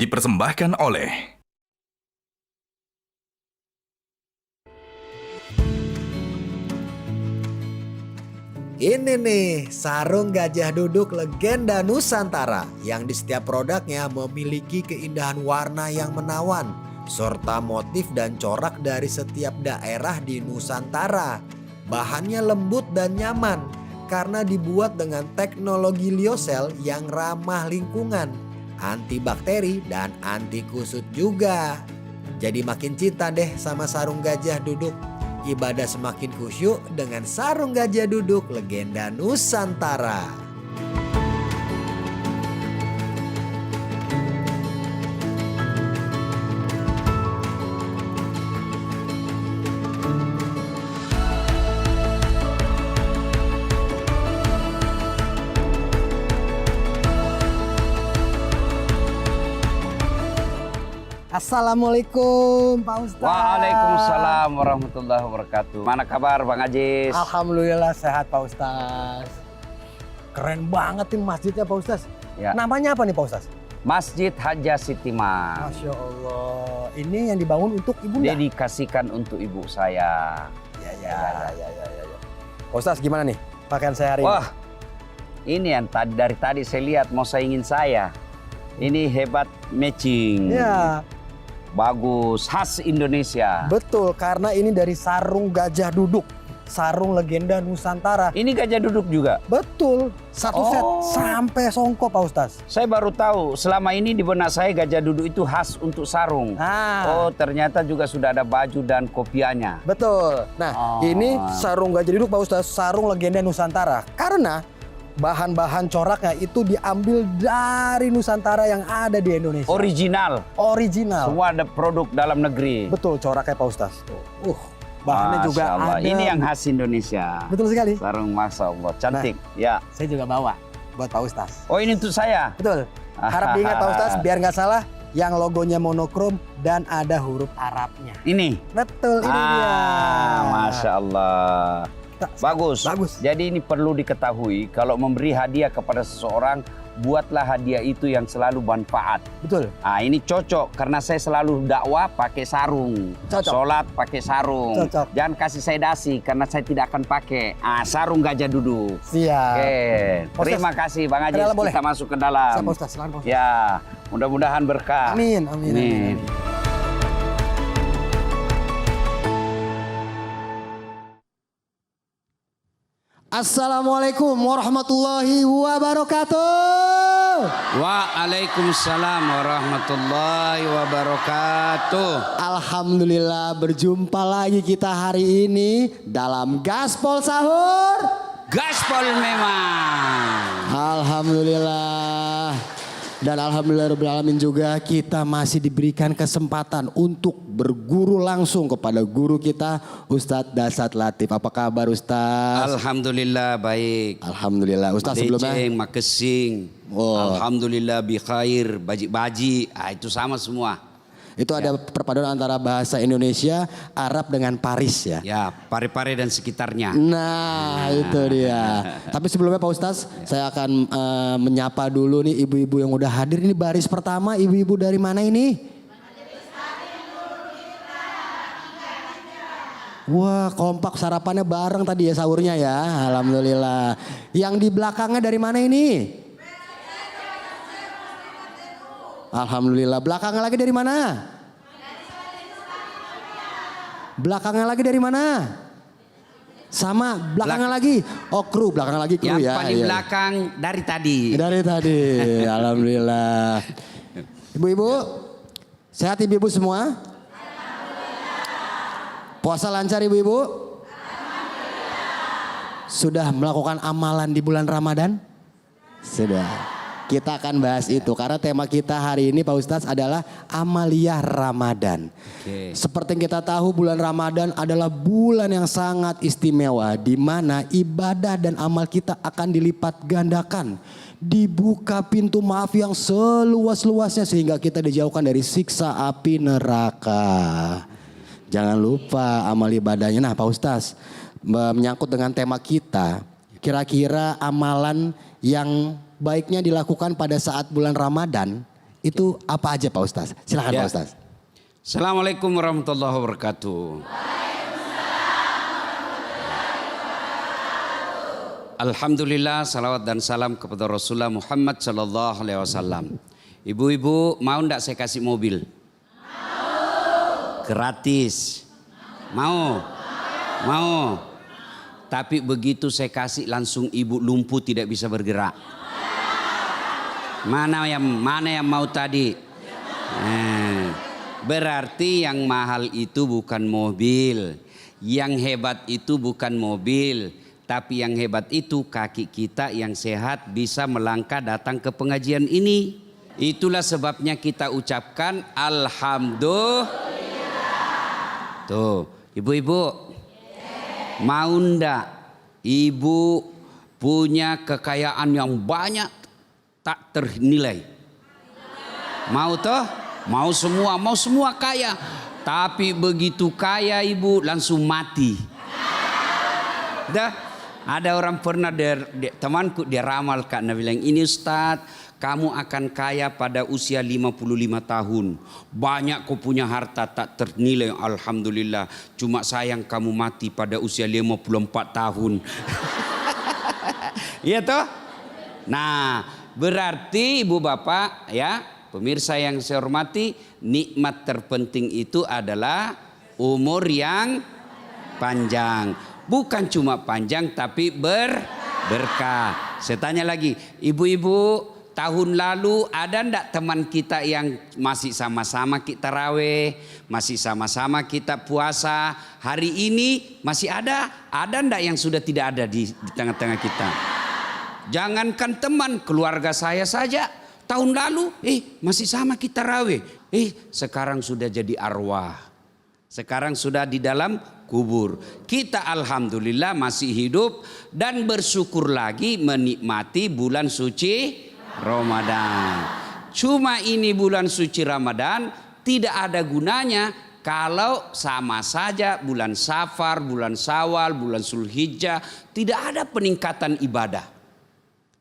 dipersembahkan oleh Ini nih, sarung gajah duduk legenda Nusantara yang di setiap produknya memiliki keindahan warna yang menawan serta motif dan corak dari setiap daerah di Nusantara. Bahannya lembut dan nyaman karena dibuat dengan teknologi lyocell yang ramah lingkungan, antibakteri dan anti kusut juga. Jadi makin cinta deh sama sarung gajah duduk. Ibadah semakin khusyuk dengan sarung gajah duduk legenda Nusantara. Assalamualaikum Pak Ustadz. Waalaikumsalam warahmatullahi wabarakatuh. Mana kabar Bang Ajis? Alhamdulillah sehat Pak Ustadz. Keren banget nih masjidnya Pak Ustadz. Ya. Namanya apa nih Pak Ustadz? Masjid Haja Sitimah. Masya Allah. Ini yang dibangun untuk ibunda. Dedikasikan untuk ibu saya. Ya. Pak Ustadz gimana nih pakaian saya hari ini? Wah, ini yang dari tadi saya lihat mau saingin saya. Ini hebat matching. Ya, Bagus, khas Indonesia. betul karena ini dari sarung gajah duduk. Sarung legenda Nusantara. Ini gajah duduk juga. Betul, satu set Oh. sampai songkok Pak Ustadz. Saya baru tahu, selama ini di benak saya gajah duduk itu khas untuk sarung. Nah. Oh, ternyata juga sudah ada baju dan kopiahnya. Betul. Nah, Oh. ini sarung gajah duduk Pak Ustadz, sarung legenda Nusantara. Karena bahan-bahan coraknya itu diambil dari Nusantara yang ada di Indonesia. Original. Original. Semua ada produk dalam negeri. Betul coraknya Pak Ustadz. Bahannya Masya juga Allah. ada. Ini yang khas Indonesia. Betul sekali. Sarung Masya Allah. Cantik. Ya. Saya juga bawa buat Pak Ustadz. Oh, ini untuk saya. Betul. Harap diingat Pak Ustadz biar nggak salah. Yang logonya monokrom dan ada huruf Arabnya. Ini. Betul, ini dia. Masya Allah. Bagus. Bagus. Jadi ini perlu diketahui kalau memberi hadiah kepada seseorang, buatlah hadiah itu yang selalu bermanfaat. Betul. Ah, ini cocok karena saya selalu dakwah pakai sarung. Cocok. Sholat pakai sarung. Cocok. Jangan kasih saya dasi karena saya tidak akan pakai. Sarung gajah duduk. Siap. Oke. Pak Ustadz, Terima kasih Bang ke Ajis. dalam boleh? Kita masuk ke dalam. Siap Pak Ustadz, silakan Pak Ustadz. Ya, mudah-mudahan berkah. Amin, amin, amin. Assalamualaikum warahmatullahi wabarakatuh. Waalaikumsalam warahmatullahi wabarakatuh. Alhamdulillah berjumpa lagi kita hari ini dalam Gaspol Sahur. Gaspol memang. Alhamdulillah. Dan alhamdulillahirobbilalamin juga kita masih diberikan kesempatan untuk berguru langsung kepada guru kita Ustadz Dasat Latif. Apa kabar Ustadz? Alhamdulillah baik. Alhamdulillah Ustadz sebelumnya. Deceng, makesing. Oh. Alhamdulillah bi khair, baji-baji. Itu sama semua. Itu ada perpaduan antara bahasa Indonesia, Arab dengan Paris ya. Ya, Pare-Pare dan sekitarnya. Nah itu dia. Tapi sebelumnya Pak Ustadz, saya akan menyapa dulu nih ibu-ibu yang udah hadir. Ini baris pertama, ibu-ibu dari mana ini? Wah kompak sarapannya bareng tadi ya sahurnya ya. Alhamdulillah. Yang di belakangnya dari mana ini? Alhamdulillah. Belakangnya lagi dari mana? Belakangnya lagi dari mana? Sama belakangnya lagi. Oh kru, belakang lagi kru Yang ya. paling iya. belakang dari tadi. Dari tadi. Alhamdulillah. Ibu-ibu, sehat ibu-ibu semua? Puasa lancar ibu-ibu? Sudah melakukan amalan di bulan Ramadan? Sudah. Kita akan bahas itu karena tema kita hari ini Pak Ustadz adalah Amaliyah Ramadan. Oke. Seperti yang kita tahu bulan Ramadan adalah bulan yang sangat istimewa di mana ibadah dan amal kita akan dilipat gandakan. Dibuka pintu maaf yang seluas-luasnya sehingga kita dijauhkan dari siksa api neraka. Jangan lupa amal ibadahnya. Nah Pak Ustadz menyangkut dengan tema kita, kira-kira amalan yang baiknya dilakukan pada saat bulan Ramadan itu apa aja Pak Ustaz? Silakan Ya. Pak Ustaz. Assalamualaikum warahmatullahi wabarakatuh. Alhamdulillah, salawat dan salam kepada Rasulullah Muhammad sallallahu alaihi wasallam. Ibu-ibu, mau ndak saya kasih mobil? Mau. Gratis. Mau. Mau. Tapi begitu saya kasih langsung ibu lumpuh tidak bisa bergerak. Mana yang mau tadi? Berarti yang mahal itu bukan mobil. Yang hebat itu bukan mobil. Tapi yang hebat itu kaki kita yang sehat bisa melangkah datang ke pengajian ini. Itulah sebabnya kita ucapkan Alhamdulillah. Tuh, ibu-ibu. Mau ndak ibu punya kekayaan yang banyak tak ternilai? Mau toh? Mau semua kaya. Tapi begitu kaya ibu langsung mati. Dah. Ada orang pernah temanku dia ramal Kak, Nabi bilang, ini Ustaz, kamu akan kaya pada usia 55 tahun. Banyak kau punya harta tak ternilai, alhamdulillah. Cuma sayang kamu mati pada usia 54 tahun. Iya toh? Nah, berarti ibu bapak ya, pemirsa yang saya hormati, nikmat terpenting itu adalah umur yang panjang. Bukan cuma panjang tapi berkah. Saya tanya lagi, ibu-ibu, tahun lalu ada ndak teman kita yang masih sama-sama kita tarawih, masih sama-sama kita puasa? Hari ini masih ada? Ada ndak yang sudah tidak ada di tengah-tengah kita? Jangankan teman, keluarga saya saja tahun lalu masih sama kita tarawih. Sekarang sudah jadi arwah. Sekarang sudah di dalam kubur. Kita alhamdulillah masih hidup dan bersyukur lagi menikmati bulan suci Ramadan. Cuma ini bulan suci Ramadan tidak ada gunanya kalau sama saja bulan Safar, bulan Syawal, bulan Zulhijjah tidak ada peningkatan ibadah.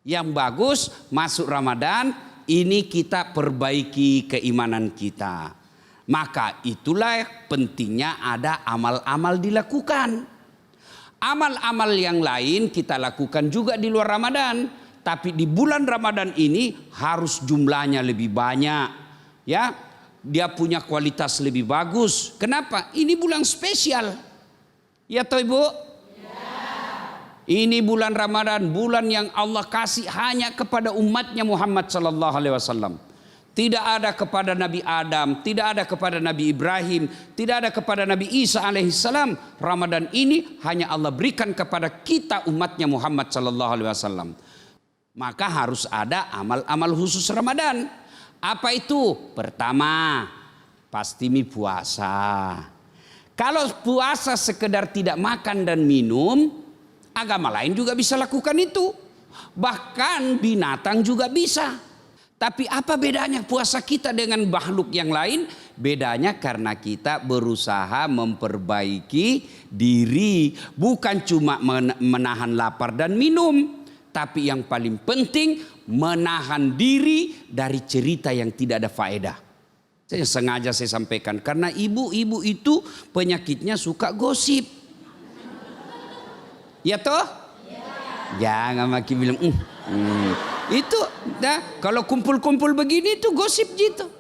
Yang bagus masuk Ramadan ini kita perbaiki keimanan kita. Maka itulah pentingnya ada amal-amal dilakukan. Amal-amal yang lain kita lakukan juga di luar Ramadan. Tapi di bulan Ramadan ini harus jumlahnya lebih banyak. Ya, dia punya kualitas lebih bagus. Kenapa? Ini bulan spesial. Ya toh Ibu? Ini bulan Ramadan, bulan yang Allah kasih hanya kepada umatnya Muhammad sallallahu alaihi wasallam. Tidak ada kepada Nabi Adam, tidak ada kepada Nabi Ibrahim, tidak ada kepada Nabi Isa alaihissalam. Ramadan ini hanya Allah berikan kepada kita umatnya Muhammad sallallahu alaihi wasallam. Maka harus ada amal-amal khusus Ramadan. Apa itu? Pertama, pasti puasa. Kalau puasa sekedar tidak makan dan minum, agama lain juga bisa lakukan itu. Bahkan binatang juga bisa. Tapi apa bedanya puasa kita dengan makhluk yang lain? Bedanya karena kita berusaha memperbaiki diri. Bukan cuma menahan lapar dan minum. Tapi yang paling penting menahan diri dari cerita yang tidak ada faedah. Sengaja saya sampaikan. Karena ibu-ibu itu penyakitnya suka gosip. Ya toh? Jangan makin bilang itu kalau kumpul-kumpul begini itu gosip gitu.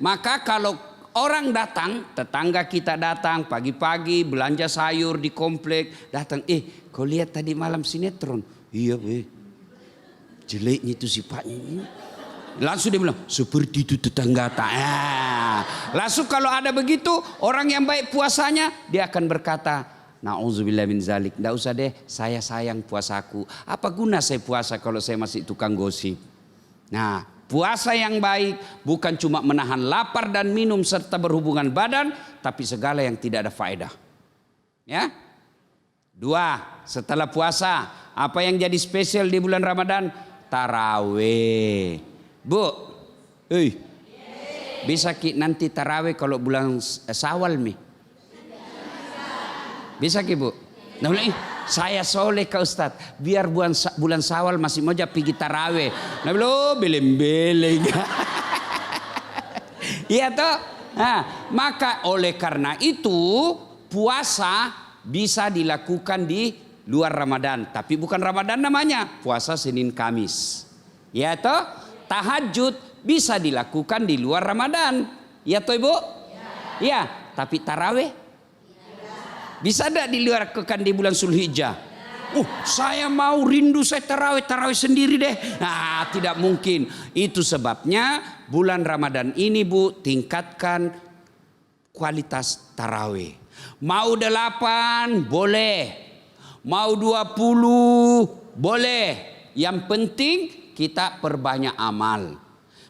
Maka kalau orang datang, tetangga kita datang pagi-pagi belanja sayur di komplek, datang, kau lihat tadi malam sinetron? Iya, jeleknya itu sifatnya. Langsung dia bilang, seperti itu tetangga tak. Langsung kalau ada begitu, orang yang baik puasanya, dia akan berkata, na'udzubillah min zalik. Tidak usah deh, saya sayang puasaku. Apa guna saya puasa kalau saya masih tukang gosip? Nah, puasa yang baik bukan cuma menahan lapar dan minum serta berhubungan badan, tapi segala yang tidak ada faedah. Ya. 2, setelah puasa, apa yang jadi spesial di bulan Ramadan? Tarawih. Bu, bisa nanti tarawih kalau bulan Syawal mi? Bisa ki Bu? Nah, saya soleh ke Ustaz. Biar bulan Syawal masih mau pergi tarawih. Nah, belum beleng-beleng. Iya toh? Nah, maka oleh karena itu puasa bisa dilakukan di luar Ramadan, tapi bukan Ramadan namanya, puasa Senin Kamis. Ya toh? Tahajud bisa dilakukan di luar Ramadan. Ya toh Ibu? Ya, tapi tarawih bisa enggak dilakukan di bulan Zulhijjah? Saya mau rindu saya tarawih sendiri deh. Nah, tidak mungkin. Itu sebabnya bulan Ramadan ini Bu, tingkatkan kualitas tarawih. Mau 8 boleh, mau 20 boleh. Yang penting kita perbanyak amal.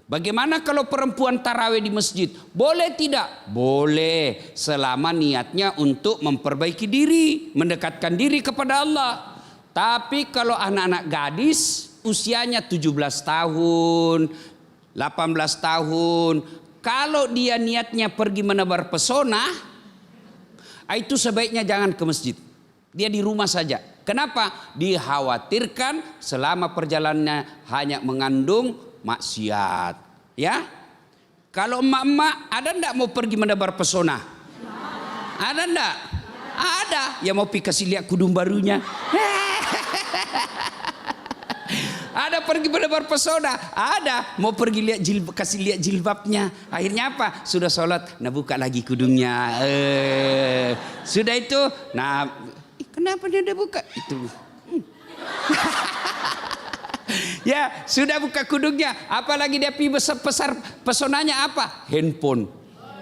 Bagaimana kalau perempuan tarawih di masjid? Boleh tidak? Boleh, selama niatnya untuk memperbaiki diri, mendekatkan diri kepada Allah. Tapi kalau anak-anak gadis usianya 17 tahun, 18 tahun, kalau dia niatnya pergi menebar pesona, itu sebaiknya jangan ke masjid. Dia di rumah saja. Kenapa? Dikhawatirkan selama perjalanannya hanya mengandung maksiat. Ya? Kalau emak-emak ada ndak mau pergi menebar pesona? Ada ndak? Ada. Ya mau kasih lihat kudung barunya. Ada pergi menebar pesona, ada mau pergi lihat kasih lihat jilbabnya. Akhirnya apa? Sudah sholat, nah buka lagi kudungnya. Sudah itu, nah kenapa dia udah buka itu? Ya sudah buka kudungnya. Apalagi dia besar pesonanya apa? Handphone.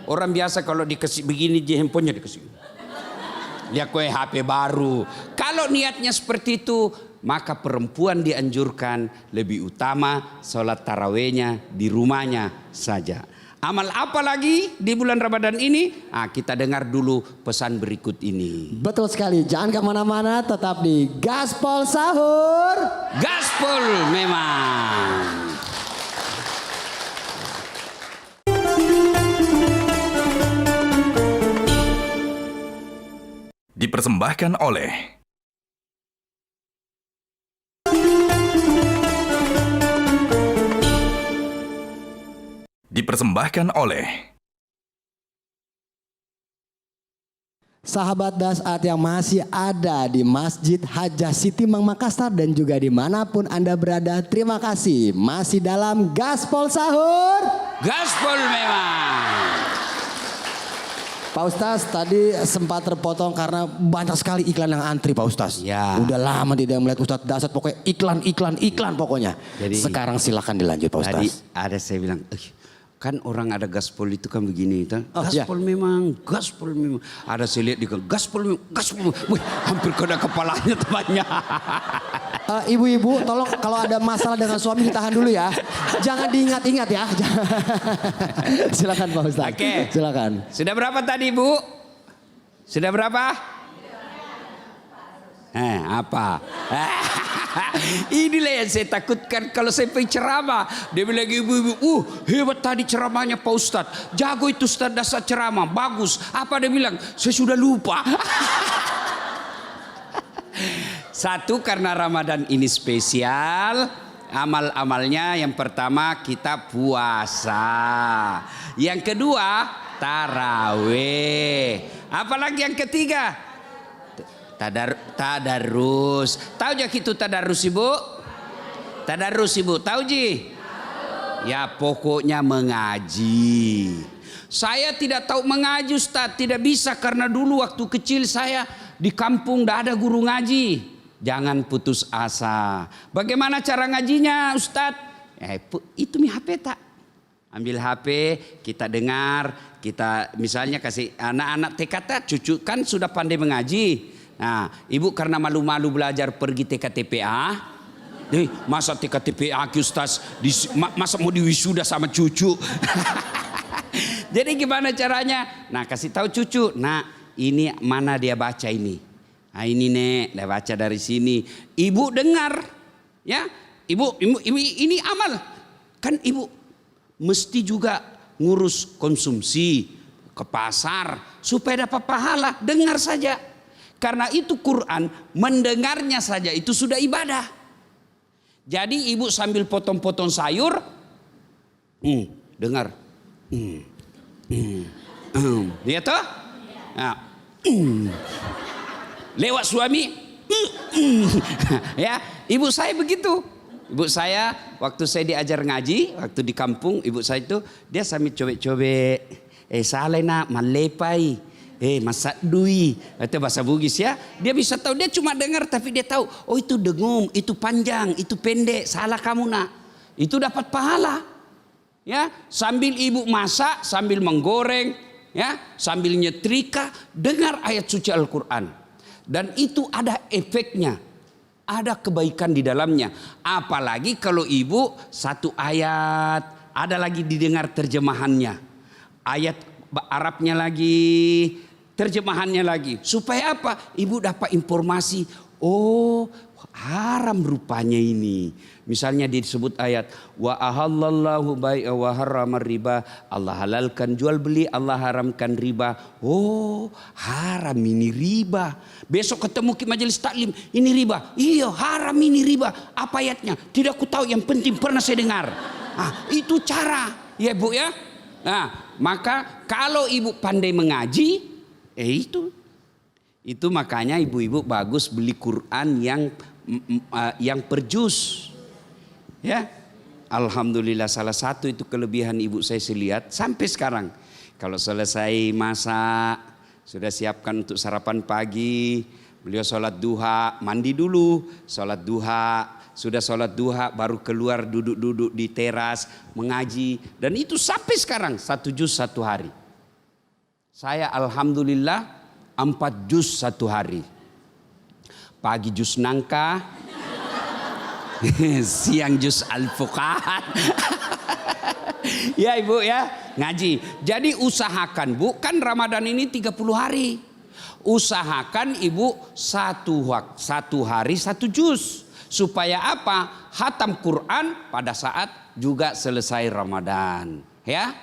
Orang biasa kalau dikasih begini di handphonenya dikasih. Dia kue HP baru. Kalau niatnya seperti itu, maka perempuan dianjurkan lebih utama sholat tarawihnya di rumahnya saja. Amal apa lagi di bulan Ramadan ini? Kita dengar dulu pesan berikut ini. Betul sekali, jangan kemana-mana, tetap di Gaspol Sahur. Gaspol memang. Dipersembahkan oleh Sahabat Dasat yang masih ada di Masjid Hajah Siti Mang Makassar dan juga dimanapun Anda berada, terima kasih masih dalam Gaspol Sahur. Gaspol memang. Pak Ustaz tadi sempat terpotong karena banyak sekali iklan yang antri Pak Ustaz. Ya. Udah lama tidak melihat Ustaz Dasat, pokoknya iklan pokoknya. Jadi, sekarang silakan dilanjut Pak Ustaz. Tadi ada saya bilang, kan orang ada gaspol itu kan begini, gaspol ya. memang, gaspol memang. Ada saya lihat di gaspol memang, gaspol memang. Wih, hampir kena kepalanya temannya. Ibu-ibu, tolong kalau ada masalah dengan suami ditahan dulu ya. Jangan diingat-ingat ya. Silakan Pak Ustaz. Oke. Silakan. Sudah berapa tadi Bu? Sudah berapa? Apa? Inilah yang saya takutkan kalau saya pergi ceramah. Dia bilang ibu-ibu, hebat tadi ceramahnya Pak Ustadz. Jago itu Ustadz Dasat ceramah, bagus. Apa dia bilang? Saya sudah lupa. Satu, karena Ramadan ini spesial. Amal-amalnya yang pertama kita puasa. Yang kedua tarawih. Apalagi yang ketiga? Tadarus. Tahu jak itu tadarus Ibu? Tadarus Ibu, tahu Ji? Ya pokoknya mengaji. Saya tidak tahu mengaji Ustaz, tidak bisa karena dulu waktu kecil saya di kampung tidak ada guru ngaji. Jangan putus asa. Bagaimana cara ngajinya Ustaz? Itu mi HP tak? Ambil HP, kita dengar, kita misalnya kasih anak-anak TK cucu kan sudah pandai mengaji. Nah, ibu karena malu-malu belajar pergi TKTPA. Masa TKTPA Ustaz, masa mau diwisuda sama cucu. Jadi gimana caranya? Nah, kasih tahu cucu. Nah, ini mana dia baca ini. Nah, ini Nek, dia baca dari sini. Ibu dengar. Ya, ibu ini amal. Kan ibu mesti juga ngurus konsumsi ke pasar supaya dapat pahala. Dengar saja. Karena itu Quran, mendengarnya saja itu sudah ibadah. Jadi ibu sambil potong-potong sayur, dengar. Ya toh? Nah, lewat suami, ya, ibu saya begitu. Ibu saya waktu saya diajar ngaji, waktu di kampung, ibu saya itu dia sambil cobek-cobek, salah nak malepai, masak dui, itu bahasa Bugis ya. Dia bisa tahu, dia cuma dengar tapi dia tahu, oh itu dengung, itu panjang, itu pendek, salah kamu nak. Itu dapat pahala. Ya, sambil ibu masak, sambil menggoreng, ya, sambil nyetrika, dengar ayat suci Al-Qur'an. Dan itu ada efeknya. Ada kebaikan di dalamnya. Apalagi kalau ibu satu ayat, ada lagi didengar terjemahannya. Ayat Arabnya lagi, terjemahannya lagi. Supaya apa? Ibu dapat informasi. Oh, haram rupanya ini. Misalnya disebut ayat wa ahallallahu bai'a wa harramar riba. Allah halalkan jual beli, Allah haramkan riba. Oh, haram ini riba. Besok ketemu ke majelis taklim, ini riba. Iya, haram ini riba. Apa ayatnya? Tidak ku tahu, yang penting pernah saya dengar. Itu cara, ya Bu ya. Nah, maka kalau ibu pandai mengaji, itu makanya ibu-ibu bagus beli Quran yang per juz. Ya, alhamdulillah salah satu itu kelebihan ibu saya lihat sampai sekarang. Kalau selesai masak, sudah siapkan untuk sarapan pagi, beliau sholat duha, mandi dulu, sholat duha, sudah sholat duha baru keluar duduk-duduk di teras mengaji, dan itu sampai sekarang 1 juz 1 hari. Saya alhamdulillah 4 juz 1 hari. Pagi juz nangka, siang juz al-fuqahat. Ya ibu ya, ngaji. Jadi usahakan bu, kan Ramadan ini 30 hari. Usahakan ibu satu hari 1 juz. Supaya apa? Hatam Quran pada saat juga selesai Ramadan. Ya,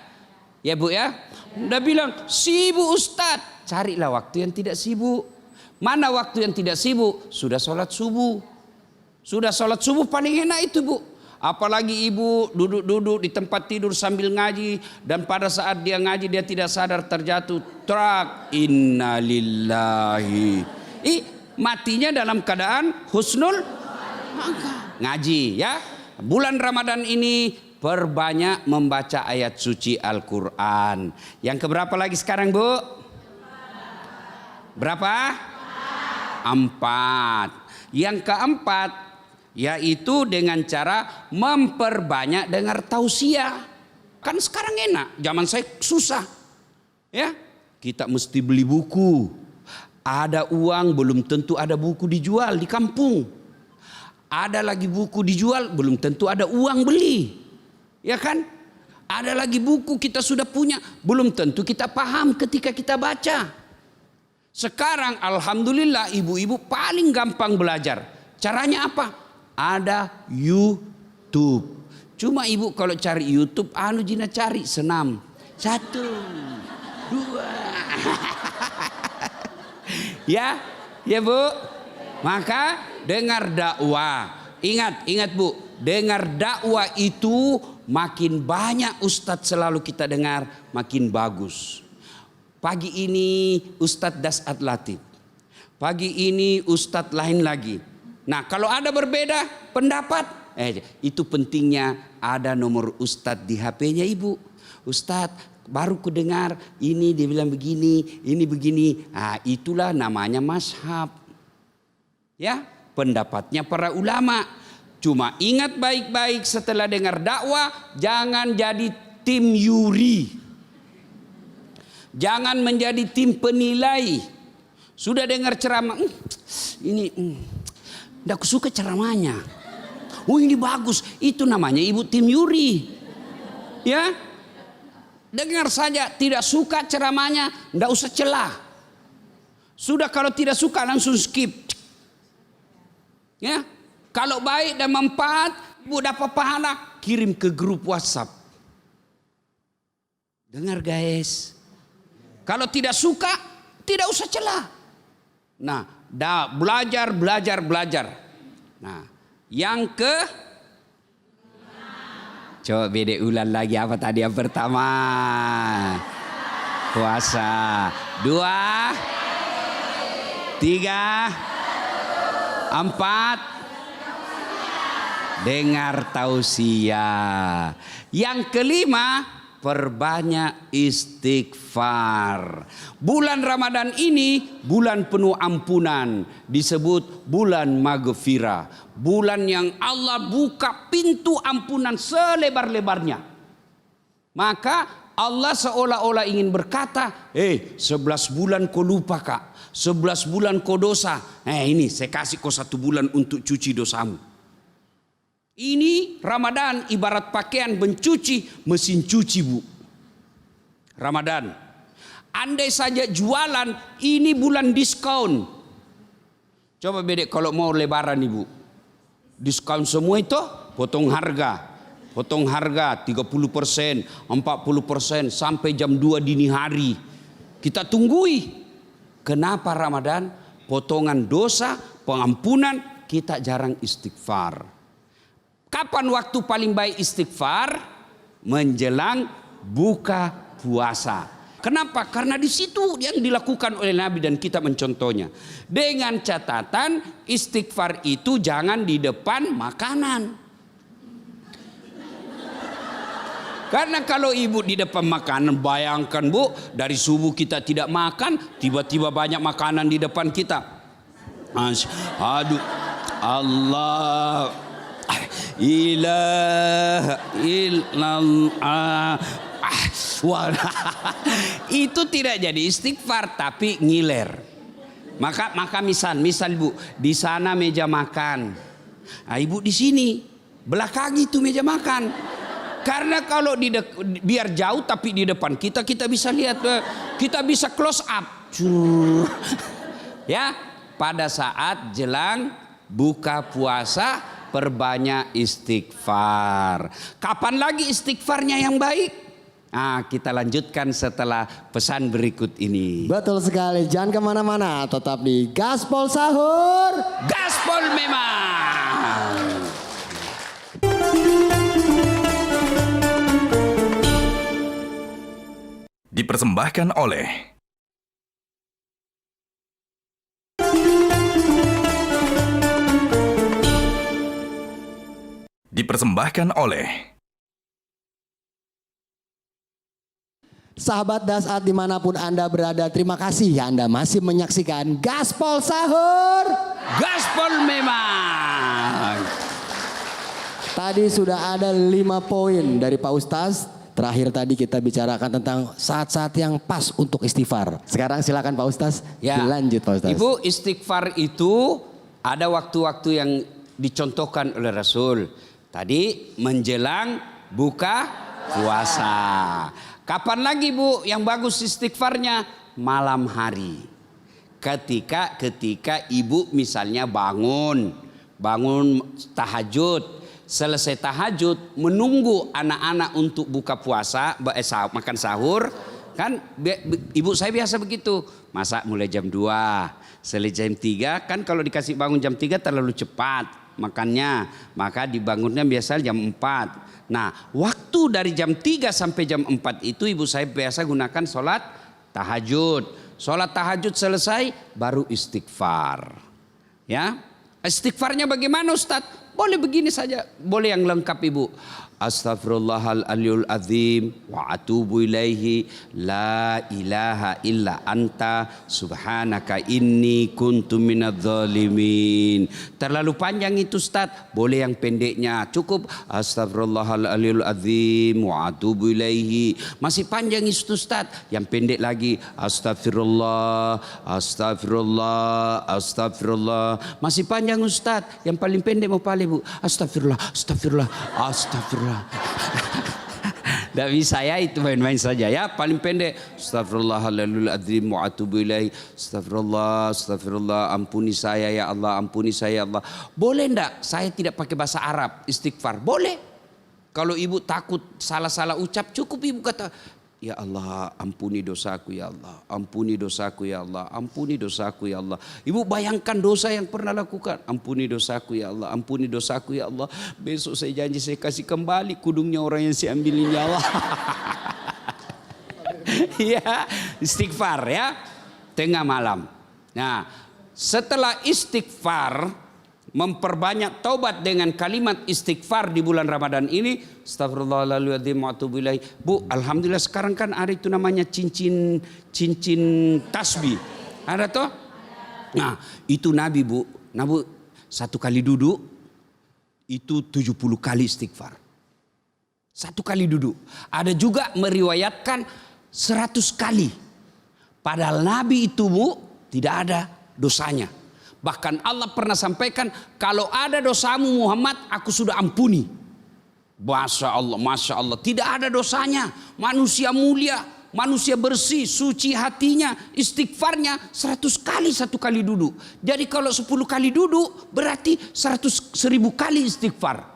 ya bu ya. Udah bilang sibuk Ustadz, carilah waktu yang tidak sibuk. Mana waktu yang tidak sibuk? Sudah sholat subuh. Sudah sholat subuh paling enak itu bu. Apalagi ibu duduk-duduk di tempat tidur sambil ngaji. Dan pada saat dia ngaji dia tidak sadar terjatuh. Trak. Innalillahi. Matinya dalam keadaan husnul ngaji ya. Bulan Ramadan ini perbanyak membaca ayat suci Al-Quran. Yang keberapa lagi sekarang bu? Berapa? 4. Yang keempat yaitu dengan cara memperbanyak dengar tausiah. Kan sekarang enak, zaman saya susah. Ya, kita mesti beli buku. Ada uang belum tentu ada buku dijual di kampung. Ada lagi buku dijual belum tentu ada uang beli. Ya kan? Ada lagi buku kita sudah punya belum tentu kita paham ketika kita baca. Sekarang alhamdulillah ibu-ibu paling gampang belajar. Caranya apa? Ada YouTube. Cuma ibu kalau cari YouTube, jina cari senam. 1, 2. Ya bu. Maka dengar dakwah. Ingat bu, dengar dakwah itu makin banyak ustadz selalu kita dengar, makin bagus. Pagi ini Ustadz Dasat Latif. Pagi ini Ustadz lain lagi. Nah kalau ada berbeda pendapat, itu pentingnya ada nomor Ustadz di HP-nya ibu. Ustadz baru ku dengar ini dia bilang begini, ini begini. Nah itulah namanya mazhab. Ya, pendapatnya para ulama. Cuma ingat baik-baik setelah dengar dakwah, jangan jadi tim yuri. Jangan menjadi tim penilai. Sudah dengar ceramah, ini tidak suka ceramahnya. Oh ini bagus, itu namanya ibu tim yuri. Ya, dengar saja, tidak suka ceramahnya, tidak usah celah. Sudah kalau tidak suka langsung skip. Ya, kalau baik dan manfaat, ibu dapat pahala, kirim ke grup WhatsApp. Dengar guys. Kalau tidak suka, tidak usah celah. Nah, belajar. Nah, yang coba beda ulang lagi apa tadi yang pertama. puasa. 2, 3, 4. Dengar tausiah. Yang kelima, perbanyak istighfar. Bulan Ramadan ini bulan penuh ampunan, disebut bulan maghfirah. Bulan yang Allah buka pintu ampunan selebar-lebarnya. Maka Allah seolah-olah ingin berkata, 11 bulan kau lupa kak, 11 bulan kau dosa. Ini saya kasih kau 1 bulan untuk cuci dosamu. Ini Ramadan ibarat pakaian mencuci, mesin cuci bu. Ramadan. Andai saja jualan, ini bulan diskon. Coba bedek kalau mau lebaran ibu. Diskon semua itu, potong harga. Potong harga 30%, 40% sampai jam 2 dini hari. Kita tunggui. Kenapa Ramadan? Potongan dosa, pengampunan, kita jarang istighfar. Kapan waktu paling baik istighfar? Menjelang buka puasa. Kenapa? Karena di situ yang dilakukan oleh Nabi dan kita mencontohnya. Dengan catatan istighfar itu jangan di depan makanan. Karena kalau ibu di depan makanan, bayangkan bu, dari subuh kita tidak makan, tiba-tiba banyak makanan di depan kita. Aduh, Allah, ilaha illallah. Itu tidak jadi istighfar tapi ngiler. Maka misal bu, di sana meja makan. Ibu di sini, belakang itu meja makan. Karena kalau biar jauh tapi di depan kita bisa lihat, kita bisa close up. Ya, pada saat jelang buka puasa perbanyak istighfar. Kapan lagi istighfarnya yang baik? Kita lanjutkan setelah pesan berikut ini. Betul sekali, jangan kemana-mana, tetap di Gaspol Sahur. Gaspol memang. Dipersembahkan oleh Sahabat Dasat dimanapun Anda berada, terima kasih Anda masih menyaksikan Gaspol Sahur. Gaspol memang. Tadi sudah ada 5 poin dari Pak Ustaz. Terakhir tadi kita bicarakan tentang saat-saat yang pas untuk istighfar. Sekarang silakan Pak Ustaz, dilanjut Pak Ustaz. Ibu, istighfar itu ada waktu-waktu yang dicontohkan oleh Rasul. Tadi menjelang buka puasa. Kapan lagi bu yang bagus istighfarnya? Malam hari. Ketika ibu misalnya bangun tahajud. Selesai tahajud menunggu anak-anak untuk buka puasa, makan sahur. Kan ibu saya biasa begitu. Masak mulai jam 2, selesai jam 3. Kan kalau dikasih bangun jam 3 terlalu cepat makannya. Maka dibangunnya biasa jam 4. Nah, waktu dari jam 3 sampai jam 4 itu ibu saya biasa gunakan sholat tahajud. Sholat tahajud selesai baru istighfar. Ya, istighfarnya bagaimana Ustadz? Boleh begini saja, boleh yang lengkap ibu. Astaghfirullahaladzim azim wa atubu ilaihi la ilaha illa anta subhanaka inni kuntu minadh-dhalimin. Terlalu panjang itu Ustaz, boleh yang pendeknya, cukup astaghfirullahaladzim azim wa atubu ilaihi. Masih panjang itu Ustaz, yang pendek lagi astagfirullah. Masih panjang Ustaz, yang paling pendek mau paling bu, astagfirullah. Tidak bisa ya, itu main-main saja ya. Paling pendek Astaghfirullahaladzim wa atubu ilaih. Astagfirullah, ampuni saya ya Allah, ampuni saya ya Allah. Boleh enggak saya tidak pakai bahasa Arab istighfar? Boleh. Kalau ibu takut salah-salah ucap, cukup ibu kata, ya Allah, ampuni dosaku ya Allah, ampuni dosaku ya Allah, ampuni dosaku ya Allah. Ibu bayangkan dosa yang pernah lakukan. Ampuni dosaku ya Allah, ampuni dosaku ya Allah. Besok saya janji saya kasih kembali kudungnya orang yang saya ambil ini ya Allah. Ya, istighfar ya. Tengah malam. Nah, setelah istighfar, memperbanyak taubat dengan kalimat istighfar di bulan Ramadan ini. Astagfirullahaladzim wa atubu ilaih. Bu, alhamdulillah sekarang kan ada itu namanya cincin tasbih. Ada toh? Nah, itu Nabi Bu. Nabi satu kali duduk itu 70 kali istighfar. Satu kali duduk. Ada juga meriwayatkan 100 kali. Padahal Nabi itu Bu tidak ada dosanya. Bahkan Allah pernah sampaikan, kalau ada dosamu Muhammad, aku sudah ampuni. Masya Allah, Masya Allah. Tidak ada dosanya. Manusia mulia, manusia bersih, suci hatinya, istighfarnya 100 kali satu kali duduk. Jadi kalau 10 kali duduk, berarti 100.000 kali istighfar.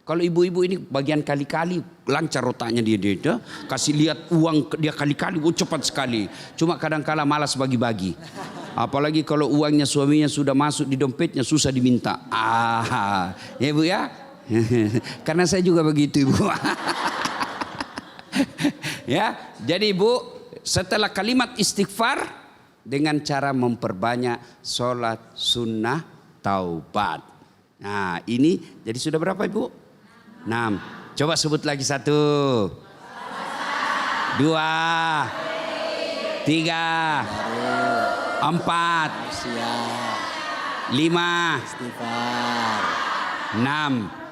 Kalau ibu-ibu ini bagian kali-kali lancar otaknya dia kasih lihat uang dia kali-kali, cepat sekali. Cuma kadang-kala malas bagi-bagi. Apalagi kalau uangnya suaminya sudah masuk di dompetnya susah diminta. Ya Bu ya. Karena saya juga begitu Ibu. Ya, jadi Ibu setelah kalimat istighfar dengan cara memperbanyak sholat sunnah taubat. Nah ini jadi sudah berapa Ibu? 6. Coba sebut lagi 1, 2, 3, 4, 5, 6.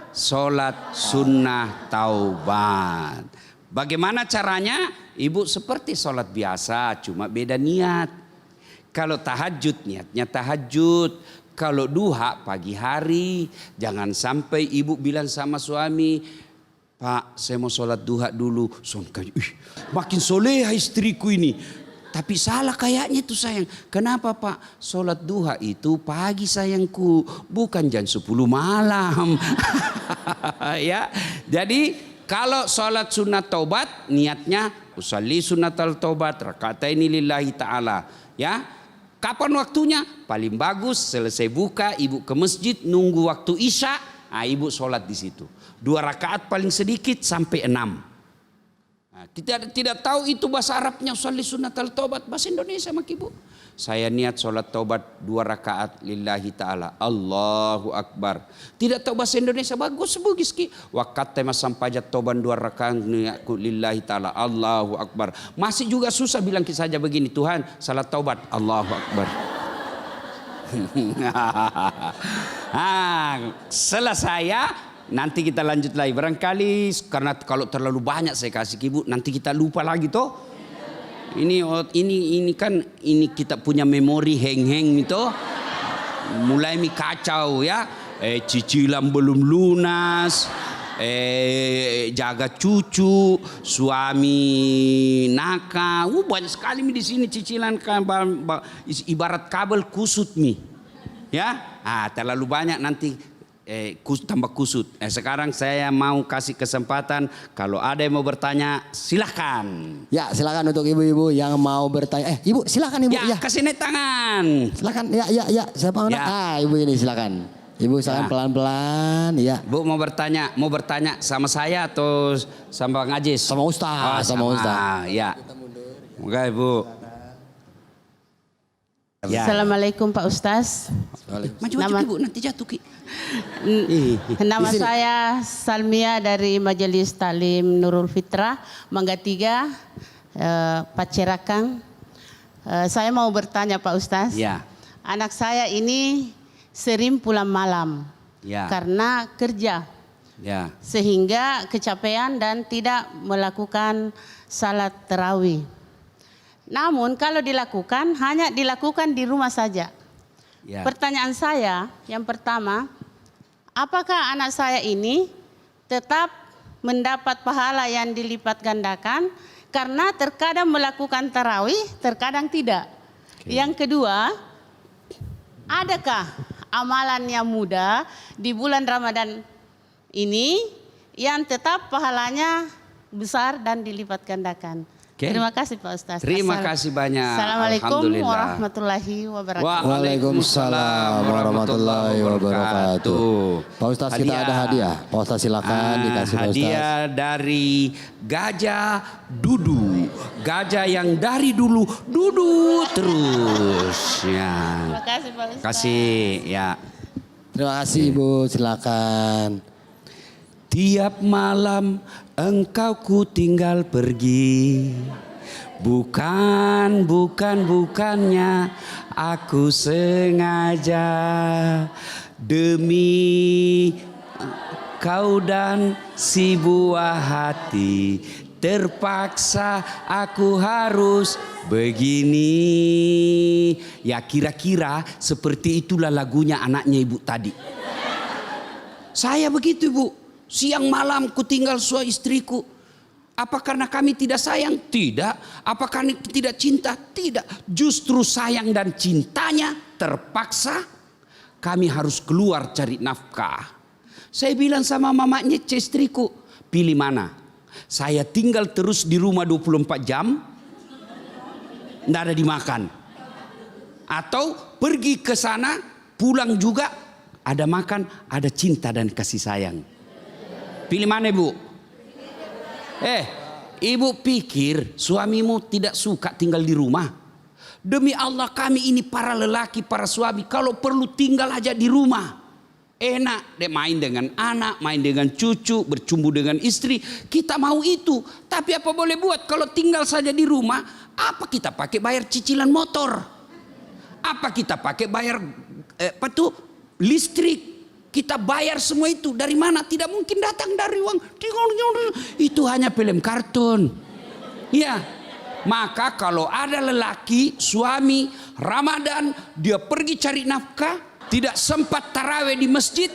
Sholat sunnah taubat. Bagaimana caranya? Ibu seperti sholat biasa, cuma beda niat. Kalau tahajud niatnya tahajud. Kalau duha pagi hari, jangan sampai ibu bilang sama suami, Pak saya mau sholat duha dulu. Suami, makin soleha istriku ini. Tapi salah kayaknya itu sayang. Kenapa Pak? Sholat duha itu pagi sayangku, bukan jam 10 malam. Ya, jadi kalau sholat sunat taubat niatnya usalli sunatal taubat rakataini lillahi ta'ala. Ya. Kapan waktunya? Paling bagus selesai buka ibu ke masjid nunggu waktu isya, ibu sholat di situ. 2 rakaat paling sedikit sampai 6. Nah, tidak tahu itu bahasa Arabnya usalli sunatal taubat, bahasa Indonesia mak ibu. Saya niat sholat taubat 2 rakaat lillahi ta'ala. Allahu Akbar. Tidak tahu bahasa Indonesia bagus sebugiski. Wakat tema sampajat tauban 2 rakaat lillahi ta'ala. Allahu Akbar. Masih juga susah bilang saja begini. Tuhan salat taubat. Allahu Akbar. Selesai ya. Nanti kita lanjut lagi. Barangkali karena kalau terlalu banyak saya kasih ke ibu. Nanti kita lupa lagi toh. Ini kan kita punya memori heng-heng itu mulai kacau ya. Cicilan belum lunas, jaga cucu, suami nakal. Banyak sekali di sini cicilan kan ibarat kabel kusut mi. Ya, terlalu banyak nanti tambah kusut. Sekarang saya mau kasih kesempatan kalau ada yang mau bertanya silahkan. Ya silakan untuk ibu-ibu yang mau bertanya. Ibu silakan ibu. Ya, kasih naik tangan. Silakan ya. Siapa mana? Ya. Ibu ini silakan. Ibu silakan pelan-pelan ya. Bu mau bertanya sama saya atau sama Bang Ajis? Sama Ustaz. Sama Ustaz. Ya. Oke Ibu. Ya. Assalamualaikum Pak Ustaz. Maju Ibu nanti jatuh Ki. Nama saya Salmia dari Majelis Talim Nurul Fitrah Mangga 3 Pacerakang. Saya mau bertanya Pak Ustaz. Ya. Anak saya ini sering pulang malam karena kerja. Ya. Sehingga kecapean dan tidak melakukan salat tarawih. Namun kalau dilakukan hanya dilakukan di rumah saja. Ya. Pertanyaan saya yang pertama, apakah anak saya ini tetap mendapat pahala yang dilipat gandakan karena terkadang melakukan tarawih, terkadang tidak. Okay. Yang kedua, adakah amalan yang mudah di bulan Ramadan ini yang tetap pahalanya besar dan dilipat gandakan? Oke. Terima kasih Pak Ustaz. Terima kasih banyak. Assalamualaikum Alhamdulillah. warahmatullahi wabarakatuh. Waalaikumsalam warahmatullahi wabarakatuh. Pak Ustaz, kita ada hadiah. Pak Ustaz silakan dikasih Pak Ustaz. Hadiah dari Gajah Dudu. Gajah yang dari dulu dudu terus. Ya. Terima kasih Pak Ustaz. Kasih ya. Terima kasih Ibu, silakan. Tiap malam engkau ku tinggal pergi. Bukannya aku sengaja. Demi kau dan si buah hati, terpaksa aku harus begini. Ya kira-kira seperti itulah lagunya anaknya ibu tadi. Saya begitu ibu. Siang malam ku tinggal suami istriku. Apa karena kami tidak sayang? Tidak. Apa karena tidak cinta? Tidak. Justru sayang dan cintanya terpaksa kami harus keluar cari nafkah. Saya bilang sama mamanya istriku, pilih mana? Saya tinggal terus di rumah 24 jam, tidak ada dimakan. Atau pergi ke sana, pulang juga, ada makan, ada cinta dan kasih sayang. Pilih mana ibu? Ibu pikir suamimu tidak suka tinggal di rumah? Demi Allah kami ini para lelaki, para suami, kalau perlu tinggal aja di rumah. Enak deh main dengan anak, main dengan cucu, bercumbu dengan istri. Kita mau itu. Tapi apa boleh buat kalau tinggal saja di rumah? Apa kita pakai bayar cicilan motor? Apa kita pakai bayar listrik? Kita bayar semua itu dari mana? Tidak mungkin datang dari uang. Itu hanya film kartun. Ya, maka kalau ada lelaki, suami, Ramadan, dia pergi cari nafkah, tidak sempat tarawih di masjid,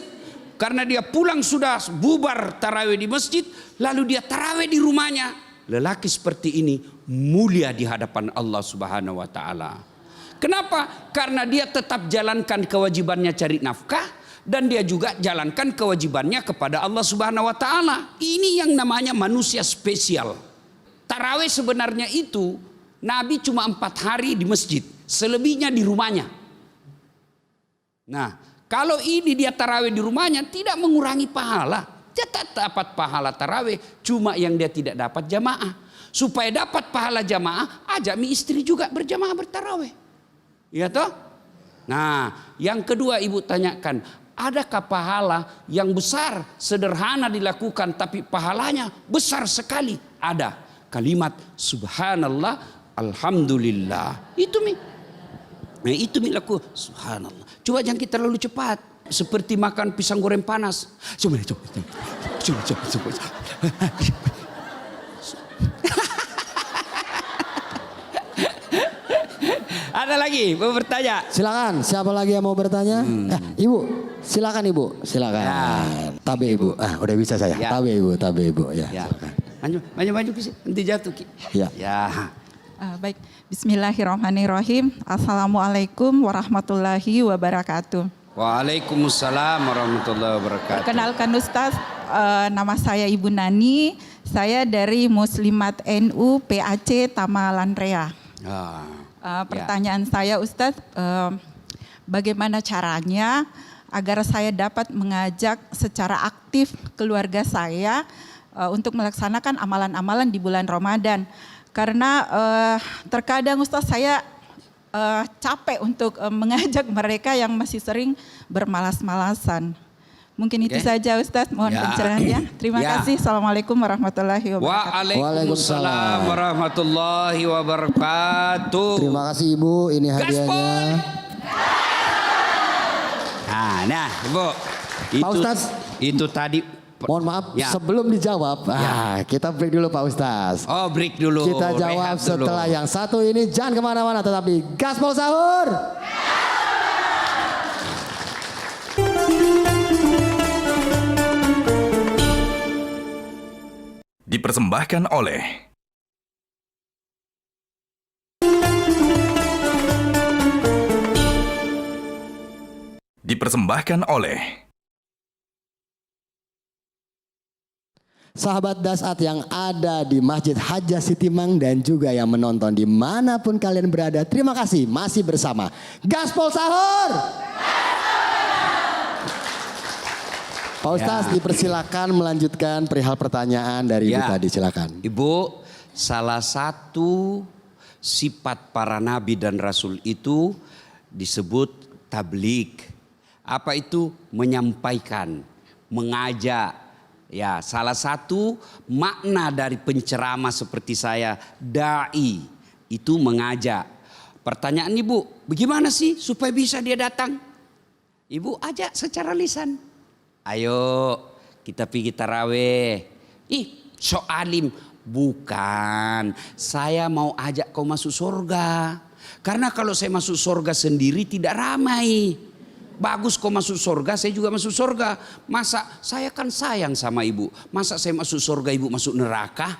karena dia pulang sudah bubar tarawih di masjid, lalu dia tarawih di rumahnya. Lelaki seperti ini mulia di hadapan Allah Subhanahu wa Ta'ala. Kenapa? Karena dia tetap jalankan kewajibannya cari nafkah. Dan dia juga jalankan kewajibannya kepada Allah Subhanahu wa Ta'ala. Ini yang namanya manusia spesial. Tarawih sebenarnya itu Nabi cuma 4 hari di masjid, selebihnya di rumahnya. Nah, kalau ini dia tarawih di rumahnya tidak mengurangi pahala. Dia tetap dapat pahala tarawih, cuma yang dia tidak dapat jamaah. Supaya dapat pahala jamaah, ajak istri juga berjamaah bertarawih. Ya toh? Nah, yang kedua ibu tanyakan, adakah pahala yang besar, sederhana dilakukan tapi pahalanya besar sekali? Ada. Kalimat subhanallah, alhamdulillah. Itu mi. Nah, itu mi laku subhanallah. Coba jangan kita terlalu cepat. Seperti makan pisang goreng panas. Coba. Ada lagi mau bertanya? Silakan, siapa lagi yang mau bertanya? Ibu, silakan Ibu, silakan. Ya. Tabe Ibu, udah bisa saya. Ya. Tabe Ibu, ya. Ya. Silakan. Maju Ki. Nanti jatuh Ki. Ya. Ya. Baik, bismillahirrahmanirrahim. Assalamualaikum warahmatullahi wabarakatuh. Waalaikumsalam warahmatullahi wabarakatuh. Perkenalkan Ustaz, nama saya Ibu Nani. Saya dari Muslimat NU PAC Tamalandrea. Pertanyaan saya Ustaz, bagaimana caranya agar saya dapat mengajak secara aktif keluarga saya untuk melaksanakan amalan-amalan di bulan Ramadan? Karena terkadang Ustaz saya capek untuk mengajak mereka yang masih sering bermalas-malasan. Mungkin itu saja Ustaz, mohon pencerahannya. Terima kasih. Assalamualaikum warahmatullahi wabarakatuh. Waalaikumsalam warahmatullahi wabarakatuh. Terima kasih Ibu, ini hadiahnya. Nah, Ibu. Pak Ustaz. Itu tadi. Mohon maaf, sebelum dijawab, kita break dulu Pak Ustaz. Oh, break dulu. Kita jawab setelah yang satu ini. Jangan kemana-mana, tetapi Gaspol Sahur. Dipersembahkan oleh sahabat Dasat yang ada di Masjid Hajjah Sitimang dan juga yang menonton dimanapun kalian berada. Terima kasih masih bersama Gaspol Sahur. Pak Ustaz dipersilakan melanjutkan perihal pertanyaan dari Ibu tadi, silakan. Ibu, salah satu sifat para nabi dan rasul itu disebut tabligh. Apa itu? Menyampaikan, mengajak. Ya, salah satu makna dari penceramah seperti saya, dai, itu mengajak. Pertanyaan Ibu, bagaimana sih supaya bisa dia datang? Ibu ajak secara lisan. Ayo kita pergi taraweh. Sok alim. Bukan, saya mau ajak kau masuk surga. Karena kalau saya masuk surga sendiri tidak ramai. Bagus kau masuk surga, saya juga masuk surga. Masa saya kan sayang sama ibu. Masa saya masuk surga, ibu masuk neraka?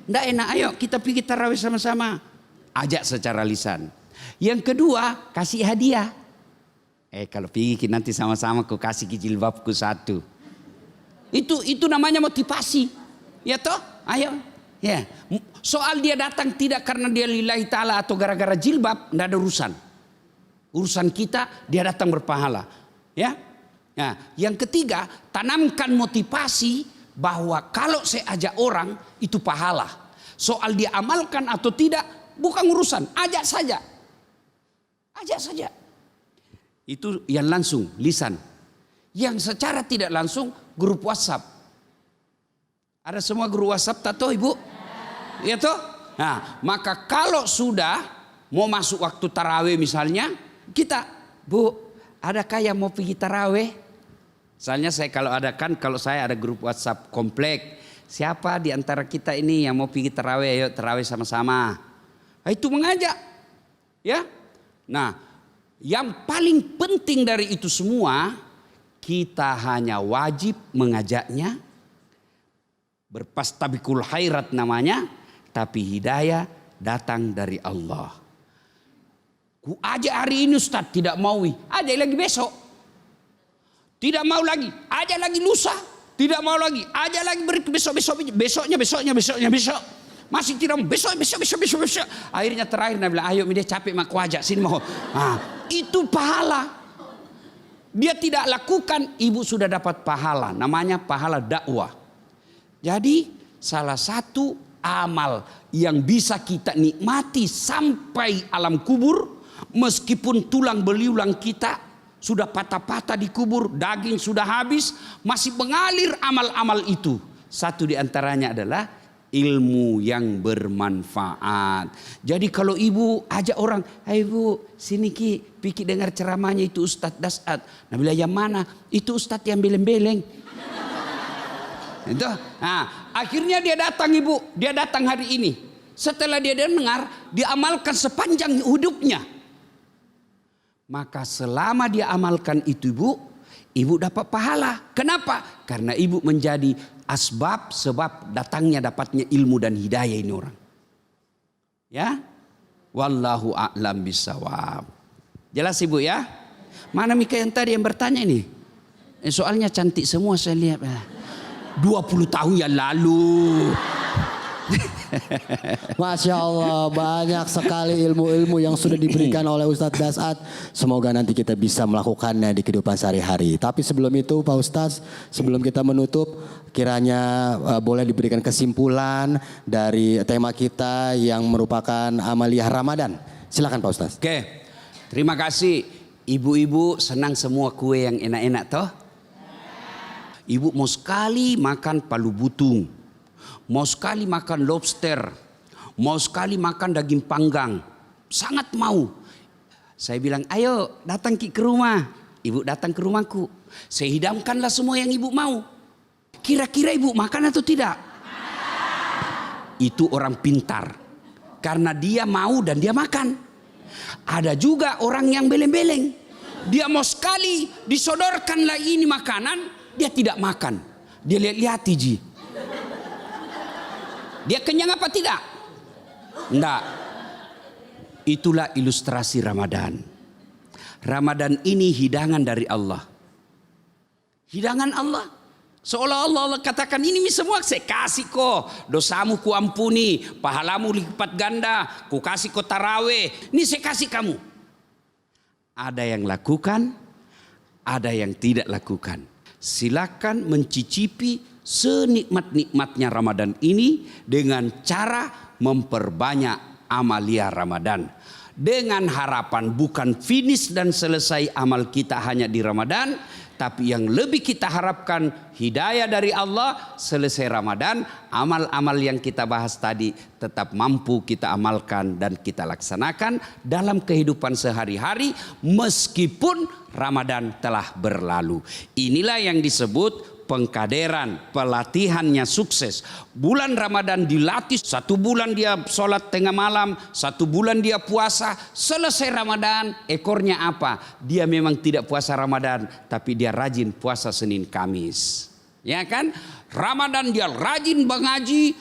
Nggak enak, ayo kita pergi tarawih sama-sama. Ajak secara lisan. Yang kedua, kasih hadiah. Kalau pergi nanti sama-sama kau kasih jilbabku satu. Itu namanya motivasi. Ya toh? Ayo. Ya, soal dia datang tidak karena dia lillahi ta'ala atau gara-gara jilbab, tidak ada urusan. Urusan kita dia datang berpahala. Ya. Nah, yang ketiga, tanamkan motivasi bahwa kalau saya ajak orang itu pahala. Soal dia amalkan atau tidak bukan urusan, ajak saja. Ajak saja. Itu yang langsung, lisan. Yang secara tidak langsung, grup WhatsApp. Ada semua grup WhatsApp tak tahu Ibu? Ya toh? Nah, maka kalau sudah mau masuk waktu tarawih misalnya, kita, Bu, adakah yang mau pergi tarawih? Misalnya kalau saya ada grup WhatsApp komplek, siapa di antara kita ini yang mau pergi tarawih? Ayo tarawih sama-sama. Nah, itu mengajak. Ya. Nah, yang paling penting dari itu semua, kita hanya wajib mengajaknya. Berpastabikul khairat namanya, tapi hidayah datang dari Allah. Ku ajak hari ini Ustaz, tidak mau. Ajak lagi besok. Tidak mau lagi, ajak lagi lusa. Tidak mau lagi, ajak lagi besoknya. Masih tidak mau, besok. Akhirnya terakhir Nabi bilang, ayo dia capek mak ajak sini mau. Itu pahala. Dia tidak lakukan, ibu sudah dapat pahala. Namanya pahala dakwah. Jadi salah satu amal yang bisa kita nikmati sampai alam kubur, meskipun tulang belulang kita sudah patah-patah di kubur, daging sudah habis, masih mengalir amal-amal itu. Satu di antaranya adalah ilmu yang bermanfaat. Jadi kalau ibu ajak orang, hai bu, sini ki, pikir dengar ceramahnya itu Ustadz Dasat. Nah bila yang mana? Itu Ustadz yang beleng-beleng. Itu. Nah, akhirnya dia datang ibu, dia datang hari ini. Setelah dia dengar, dia amalkan sepanjang hidupnya. Maka selama dia amalkan itu ibu dapat pahala. Kenapa? Karena ibu menjadi sebab datangnya dapatnya ilmu dan hidayah ini orang. Ya, wallahu a'lam bisawab. Jelas ibu ya? Mana Mika yang tadi yang bertanya ini? Soalnya cantik semua saya lihat. 20 tahun yang lalu. Masya Allah, banyak sekali ilmu-ilmu yang sudah diberikan oleh Ustadz Dasat. Semoga nanti kita bisa melakukannya di kehidupan sehari-hari. Tapi sebelum itu Pak Ustadz, sebelum kita menutup, kiranya boleh diberikan kesimpulan dari tema kita yang merupakan Amaliyah Ramadan. Silakan Pak Ustadz. Oke, terima kasih. Ibu-ibu senang semua kue yang enak-enak toh? Ibu mau sekali makan palu butung, mau sekali makan lobster, mau sekali makan daging panggang, sangat mau. Saya bilang, ayo datang ke rumah. Ibu datang ke rumahku, saya hidangkanlah semua yang ibu mau. Kira-kira ibu makan atau tidak? Itu orang pintar, karena dia mau dan dia makan. Ada juga orang yang beleng-beleng, dia mau sekali disodorkanlah ini makanan, dia tidak makan. Dia lihat-lihat ji. Dia kenyang apa tidak? Enggak. Itulah ilustrasi Ramadan. Ramadan ini hidangan dari Allah. Hidangan Allah. Seolah Allah katakan ini semua saya kasih kok. Dosamu ku ampuni, pahalamu lipat ganda, ku kasih kau taraweh. Ini saya kasih kamu. Ada yang lakukan, ada yang tidak lakukan. Silakan mencicipi senikmat-nikmatnya Ramadan ini dengan cara memperbanyak amalia Ramadan. Dengan harapan bukan finish dan selesai amal kita hanya di Ramadan, tapi yang lebih kita harapkan hidayah dari Allah selesai Ramadan, amal-amal yang kita bahas tadi tetap mampu kita amalkan dan kita laksanakan dalam kehidupan sehari-hari meskipun Ramadan telah berlalu. Inilah yang disebut pengkaderan, pelatihannya sukses. Bulan Ramadan dilatih, 1 bulan dia sholat tengah malam, 1 bulan dia puasa. Selesai Ramadan, ekornya apa? Dia memang tidak puasa Ramadan, tapi dia rajin puasa Senin Kamis. Ya kan? Ramadan dia rajin mengaji,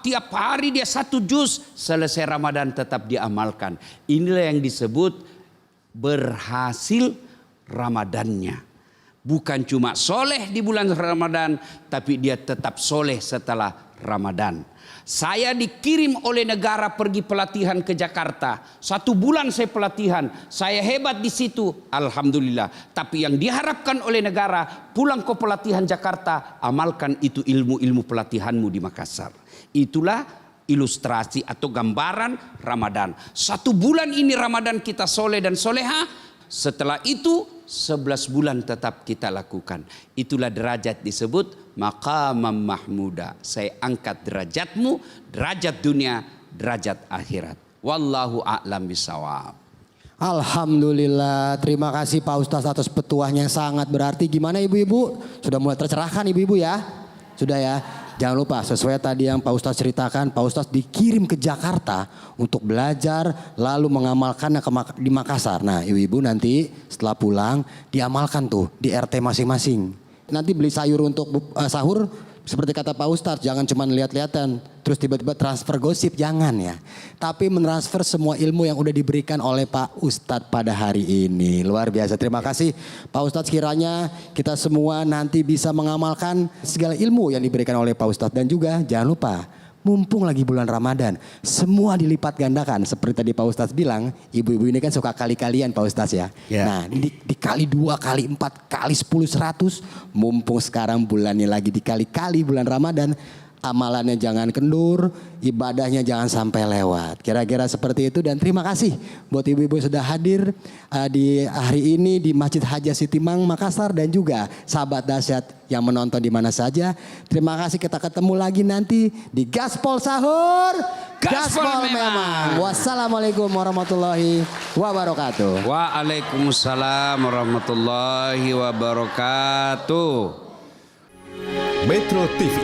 tiap hari dia 1 juz. Selesai Ramadan tetap diamalkan. Inilah yang disebut berhasil Ramadannya. Bukan cuma soleh di bulan Ramadan, tapi dia tetap soleh setelah Ramadan. Saya dikirim oleh negara pergi pelatihan ke Jakarta. 1 bulan saya pelatihan, saya hebat di situ, alhamdulillah. Tapi yang diharapkan oleh negara, pulang ke pelatihan Jakarta, amalkan itu ilmu-ilmu pelatihanmu di Makassar. Itulah ilustrasi atau gambaran Ramadan. 1 bulan ini Ramadan kita soleh dan soleha. Setelah itu 11 bulan tetap kita lakukan. Itulah derajat disebut maqamam mahmuda. Saya angkat derajatmu, derajat dunia, derajat akhirat. Wallahu a'lam bisawab. Alhamdulillah, terima kasih Pak Ustadz atas petuahnya yang sangat berarti. Gimana ibu-ibu? Sudah mulai tercerahkan ibu-ibu ya? Sudah ya? Jangan lupa sesuai tadi yang Pak Ustadz ceritakan, Pak Ustadz dikirim ke Jakarta untuk belajar lalu mengamalkannya di Makassar. Nah ibu-ibu nanti setelah pulang diamalkan tuh di RT masing-masing. Nanti beli sayur untuk sahur seperti kata Pak Ustadz, jangan cuma lihat-lihatan terus tiba-tiba transfer gosip, jangan ya. Tapi mentransfer semua ilmu yang udah diberikan oleh Pak Ustadz pada hari ini. Luar biasa, terima kasih Pak Ustadz, kiranya kita semua nanti bisa mengamalkan segala ilmu yang diberikan oleh Pak Ustadz. Dan juga jangan lupa, mumpung lagi bulan Ramadan, semua dilipat gandakan. Seperti tadi Pak Ustadz bilang, ibu-ibu ini kan suka kali-kalian Pak Ustadz ya. Nah dikali 2, kali 4, kali 10, 100. Mumpung sekarang bulannya lagi dikali-kali bulan Ramadan, amalannya jangan kendur, ibadahnya jangan sampai lewat. Kira-kira seperti itu. Dan terima kasih buat ibu-ibu yang sudah hadir di hari ini di Masjid Haja Sitimang Makassar, dan juga sahabat dahsyat yang menonton di mana saja. Terima kasih, kita ketemu lagi nanti di Gaspol Sahur. Gaspol memang. Wassalamualaikum warahmatullahi wabarakatuh. Waalaikumsalam warahmatullahi wabarakatuh. Metro TV.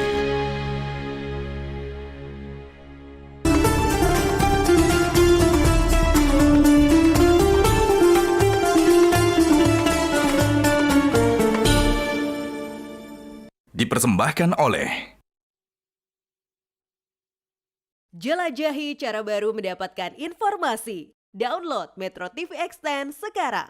Dipersembahkan oleh Jelajahi cara baru mendapatkan informasi. Download Metro TV Extend sekarang.